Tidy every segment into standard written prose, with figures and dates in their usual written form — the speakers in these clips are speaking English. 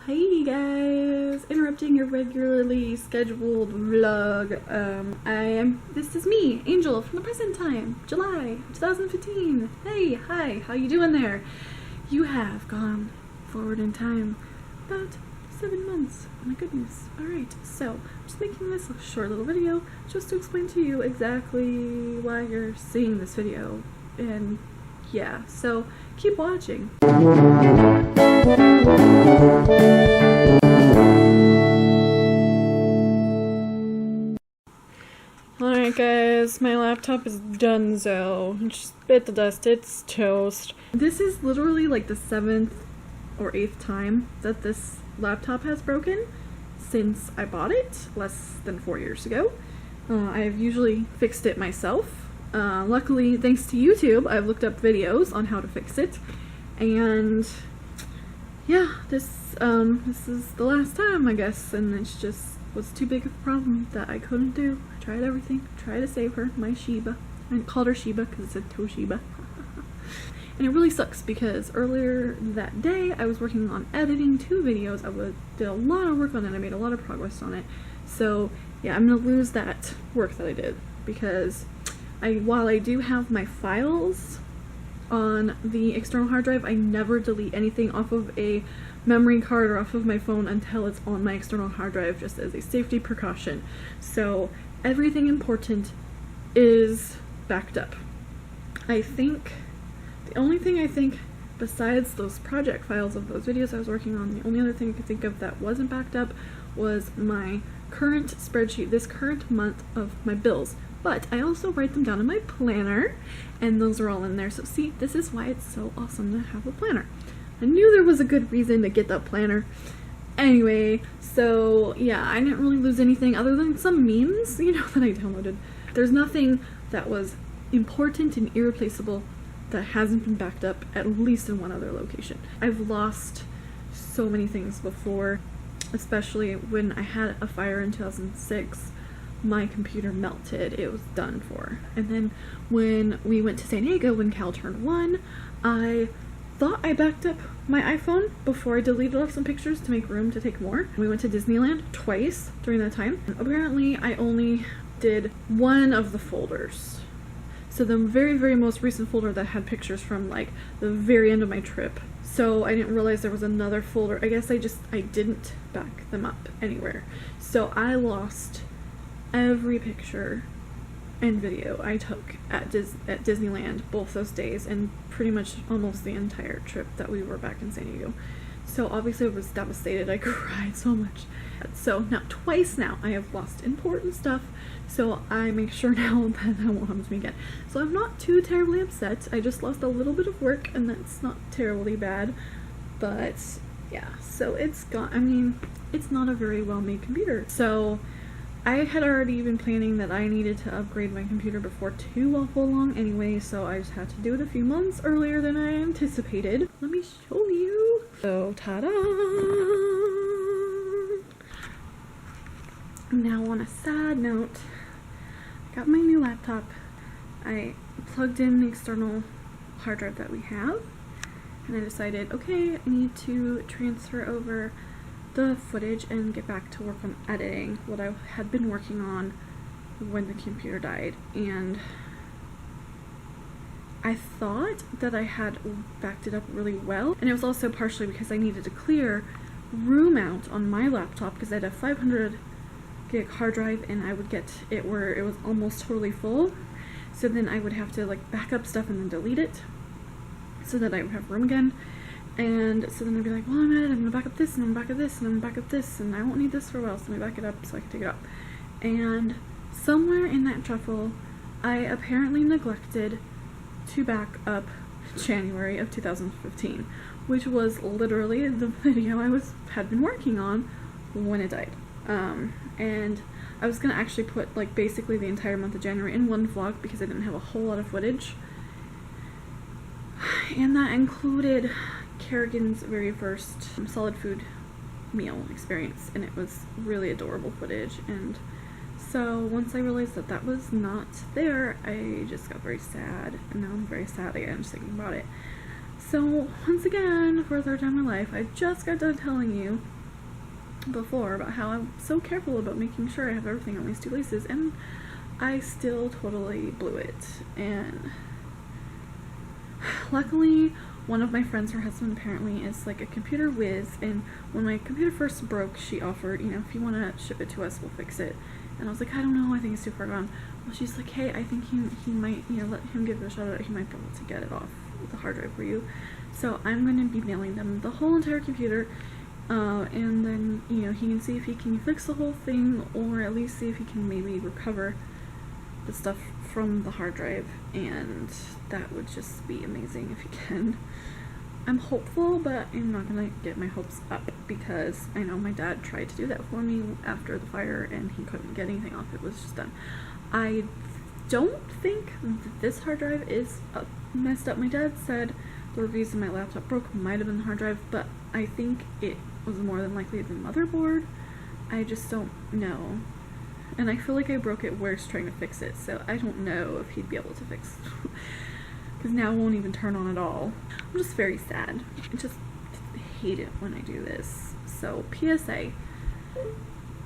Hey guys, interrupting your regularly scheduled vlog. This is me, Angel, from the present time, July 2015. Hey, hi, how you doing there? You have gone forward in time about 7 months. Oh my goodness. Alright, so I'm just making this a short little video just to explain to you exactly why you're seeing this video. And yeah, so keep watching. Alright guys, my laptop is donezo. It just bit the dust, it's toast. This is literally like the 7th or 8th time that this laptop has broken since I bought it less than 4 years ago. I've usually fixed it myself. Luckily, thanks to YouTube, I've looked up videos on how to fix it. And yeah, this is the last time, I guess, and it's just was too big of a problem that I couldn't do. I tried everything, tried to save her, my Shiba. I called her Shiba because it's a Toshiba. And it really sucks because earlier that day I was working on editing 2 videos. I did a lot of work on it. I made a lot of progress on it. So yeah, I'm gonna lose that work that I did because while I do have my files on the external hard drive, I never delete anything off of a memory card or off of my phone until it's on my external hard drive, just as a safety precaution. So everything important is backed up. I think the only thing besides those project files of those videos I was working on, the only other thing I could think of that wasn't backed up was my current spreadsheet, this current month of my bills. But I also write them down in my planner, and those are all in there. So see, this is why it's so awesome to have a planner. I knew there was a good reason to get that planner. Anyway, so yeah, I didn't really lose anything other than some memes, that I downloaded. There's nothing that was important and irreplaceable that hasn't been backed up, at least in one other location. I've lost so many things before, especially when I had a fire in 2006. My computer melted. It was done for. And then when we went to San Diego when Cal turned 1, I thought I backed up my iPhone before I deleted off some pictures to make room to take more. We went to Disneyland twice during that time. And apparently I only did one of the folders. So the very, very most recent folder that had pictures from like the very end of my trip. So I didn't realize there was another folder. I guess I didn't back them up anywhere. So I lost every picture and video I took at Disneyland both those days, and pretty much almost the entire trip that we were back in San Diego. So obviously I was devastated. I cried so much. So now twice now I have lost important stuff, so I make sure now that that won't happen to me again. So I'm not too terribly upset. I just lost a little bit of work, and that's not terribly bad. But yeah, so it's gone. I mean, it's not a very well made computer. So I had already been planning that I needed to upgrade my computer before too awful long anyway, so I just had to do it a few months earlier than I anticipated. Let me show you. So, ta-da! Now on a sad note, I got my new laptop. I plugged in the external hard drive that we have, and I decided, okay, I need to transfer over the footage and get back to work on editing what I had been working on when the computer died. And I thought that I had backed it up really well, and it was also partially because I needed to clear room out on my laptop because I had a 500 gig hard drive, and I would get it where it was almost totally full, so then I would have to like back up stuff and then delete it so that I would have room again. And so then I'd be like, well, I'm gonna back up this, and I'm gonna back up this, and I'm gonna back up this, and I won't need this for a while, so let me back it up so I can take it up. And somewhere in that shuffle, I apparently neglected to back up January of 2015, which was literally the video I had been working on when it died. And I was gonna actually put like basically the entire month of January in one vlog because I didn't have a whole lot of footage, and that included Kerrigan's very first solid food meal experience, and it was really adorable footage. And so once I realized that that was not there, I just got very sad, and now I'm very sad again just thinking about it. So once again, for a third time in my life, I just got done telling you before about how I'm so careful about making sure I have everything on these two laces, and I still totally blew it. And luckily, one of my friends, her husband apparently is like a computer whiz, and when my computer first broke, she offered, you know, if you want to ship it to us, we'll fix it. And I was like, I don't know, I think it's too far gone. Well, she's like, hey, I think he might, you know, let him give it a shot. He might be able to get it off the hard drive for you. So I'm going to be mailing them the whole entire computer, and then, you know, he can see if he can fix the whole thing, or at least see if he can maybe recover the stuff from the hard drive, and that would just be amazing if he can. I'm hopeful, but I'm not gonna get my hopes up, because I know my dad tried to do that for me after the fire and he couldn't get anything off. It was just done. I don't think that this hard drive is messed up. My dad said the reason my laptop broke might have been the hard drive, but I think it was more than likely the motherboard. I just don't know. And I feel like I broke it worse trying to fix it, so I don't know if he'd be able to fix it. Because now it won't even turn on at all. I'm just very sad. I just hate it when I do this. So, PSA.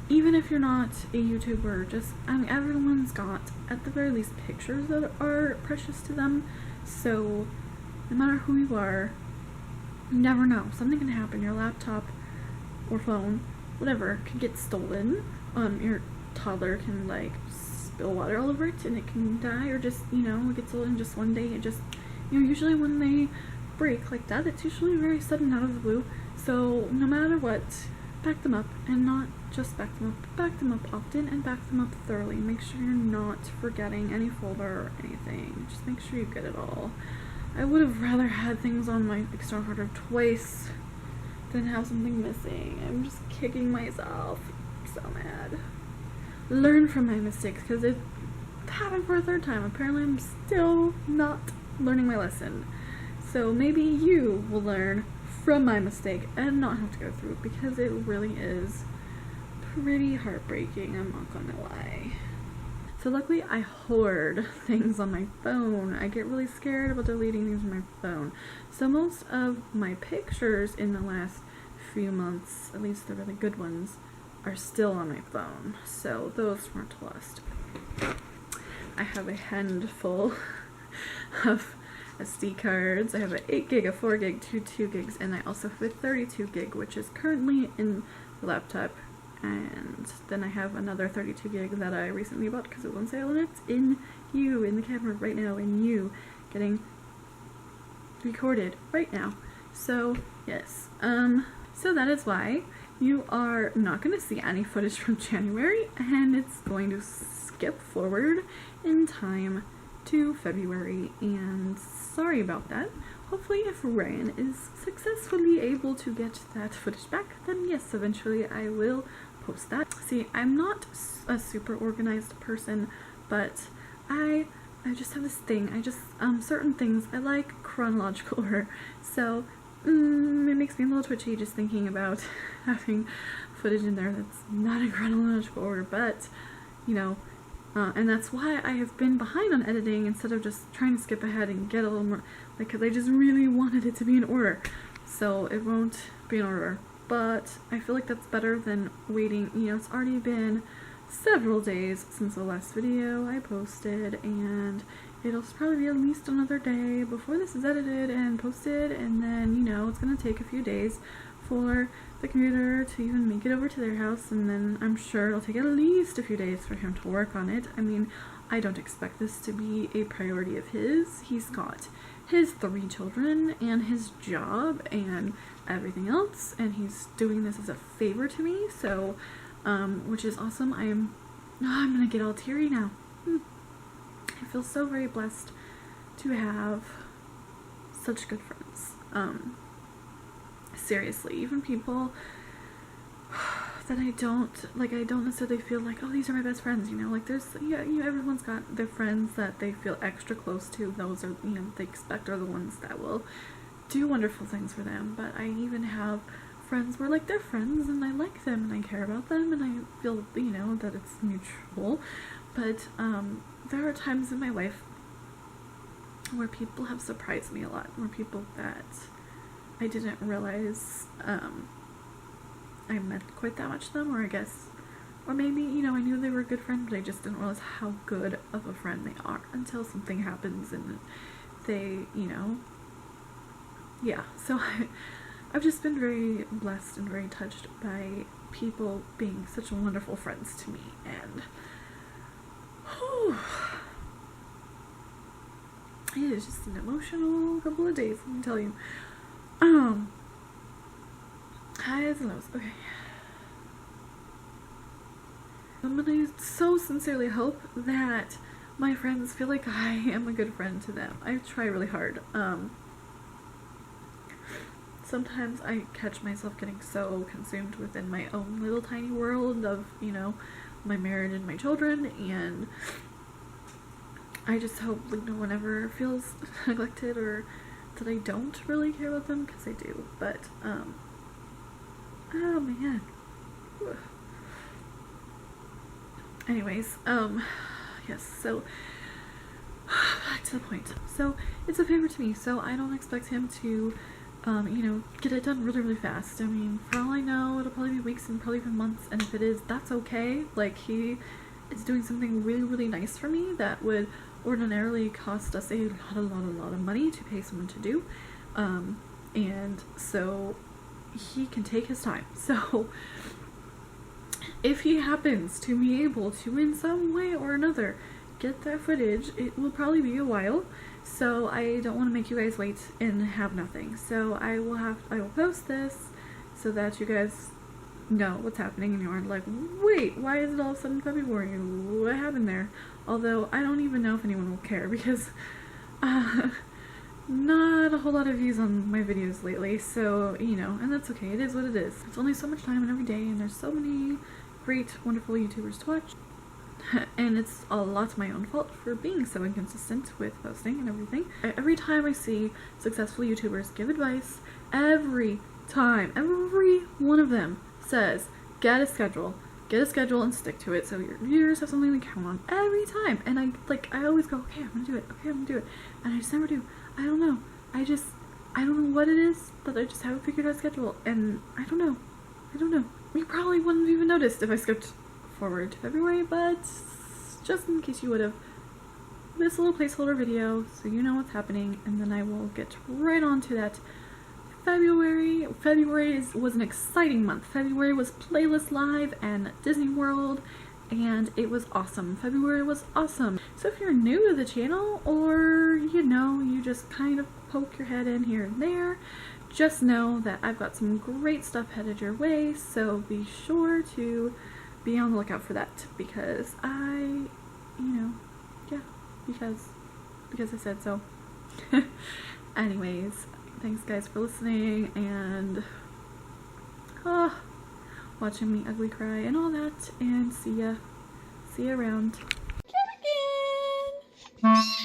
Even if you're not a YouTuber, just, I mean, everyone's got, at the very least, pictures that are precious to them. So, no matter who you are, you never know. Something can happen. Your laptop or phone, whatever, can get stolen. Your toddler can, like, spill water all over it and it can die, or just, you know, it gets stolen just one day. It just, you know, usually when they break like that, it's usually very sudden out of the blue. So no matter what, back them up, and not just back them up, back them up often and back them up thoroughly. Make sure you're not forgetting any folder or anything. Just make sure you get it all. I would have rather had things on my external hard drive twice than have something missing. I'm just kicking myself. I'm so mad. Learn from my mistakes, because it happened for a third time. Apparently I'm still not learning my lesson. So maybe you will learn from my mistake and not have to go through it, because it really is pretty heartbreaking, I'm not gonna lie. So luckily I hoard things on my phone. I get really scared about deleting things from my phone. So most of my pictures in the last few months, at least the really good ones, are still on my phone, so those weren't lost. I have a handful of SD cards. I have an 8 gig, a 4 gig, 2 gigs, and I also have a 32 gig, which is currently in the laptop. And then I have another 32 gig that I recently bought because it was on sale, and it's in the camera right now, in you, getting recorded right now. So yes, so that is why you are not going to see any footage from January, and it's going to skip forward in time to February, and sorry about that. Hopefully if Ryan is successfully able to get that footage back, then yes, eventually I will post that. See, I'm not a super organized person, but I just have this thing. I just, certain things, I like chronological order, so it makes me a little twitchy just thinking about having footage in there that's not in chronological order, but, you know, and that's why I have been behind on editing instead of just trying to skip ahead and get a little more, like, because I just really wanted it to be in order. So it won't be in order, but I feel like that's better than waiting. You know, it's already been several days since the last video I posted, and it'll probably be at least another day before this is edited and posted, and then, you know, it's gonna take a few days for the computer to even make it over to their house, and then I'm sure it'll take at least a few days for him to work on it. I mean, I don't expect this to be a priority of his. He's got his 3 children and his job and everything else, and he's doing this as a favor to me, so which is awesome. I'm gonna get all teary now. I feel so very blessed to have such good friends. Seriously, even people that I don't necessarily feel like, oh, these are my best friends, you know, like there's, yeah, you know, everyone's got their friends that they feel extra close to. Those are, you know, they expect are the ones that will do wonderful things for them. But I even have friends where, like, they're friends and I like them and I care about them and I feel, you know, that it's mutual. But there are times in my life where people have surprised me a lot, where people that I didn't realize I meant quite that much to them, or I guess, or maybe, you know, I knew they were a good friend, but I just didn't realize how good of a friend they are until something happens and they, you know, yeah. So I've just been very blessed and very touched by people being such wonderful friends to me, and whew, it is just an emotional couple of days, let me tell you. Highs and lows. Okay. I'm gonna so sincerely hope that my friends feel like I am a good friend to them. I try really hard. Sometimes I catch myself getting so consumed within my own little tiny world of, you know, my marriage and my children, and I just hope like no one ever feels neglected or that I don't really care about them, because I do, but oh man. Anyways, yes, so back to the point. So it's a favor to me, so I don't expect him to you know, get it done really fast. I mean, for all I know, it'll probably be weeks and probably even months, and if it is, that's okay. Like, he is doing something really nice for me that would ordinarily cost us a lot of money to pay someone to do, and so he can take his time. So if he happens to be able to in some way or another get that footage, it will probably be a while, so I don't want to make you guys wait and have nothing. So I will post this so that you guys know what's happening and you aren't like, wait, why is it all of a sudden February? What happened there? Although I don't even know if anyone will care, because not a whole lot of views on my videos lately, so, you know, and that's okay. It is what it is. It's only so much time in every day, and there's so many great, wonderful YouTubers to watch. And it's a lot my own fault for being so inconsistent with posting and everything. Every time I see successful YouTubers give advice, every time, every one of them says, get a schedule and stick to it so your viewers have something to count on every time. And I always go, okay, I'm gonna do it, okay, I'm gonna do it, and I just never do. I don't know, I don't know what it is, but I just haven't figured out a schedule, and I don't know. You probably wouldn't have even noticed if I skipped forward to February, but just in case you would have, this little placeholder video so you know what's happening, and then I will get right on to that. February was an exciting month. February was Playlist Live and Disney World, and it was awesome. February was awesome. So if you're new to the channel, or you know, you just kind of poke your head in here and there, just know that I've got some great stuff headed your way, so be sure to be on the lookout for that, because because I said so. Anyways, thanks guys for listening and watching me ugly cry and all that, and see ya around. Caledon!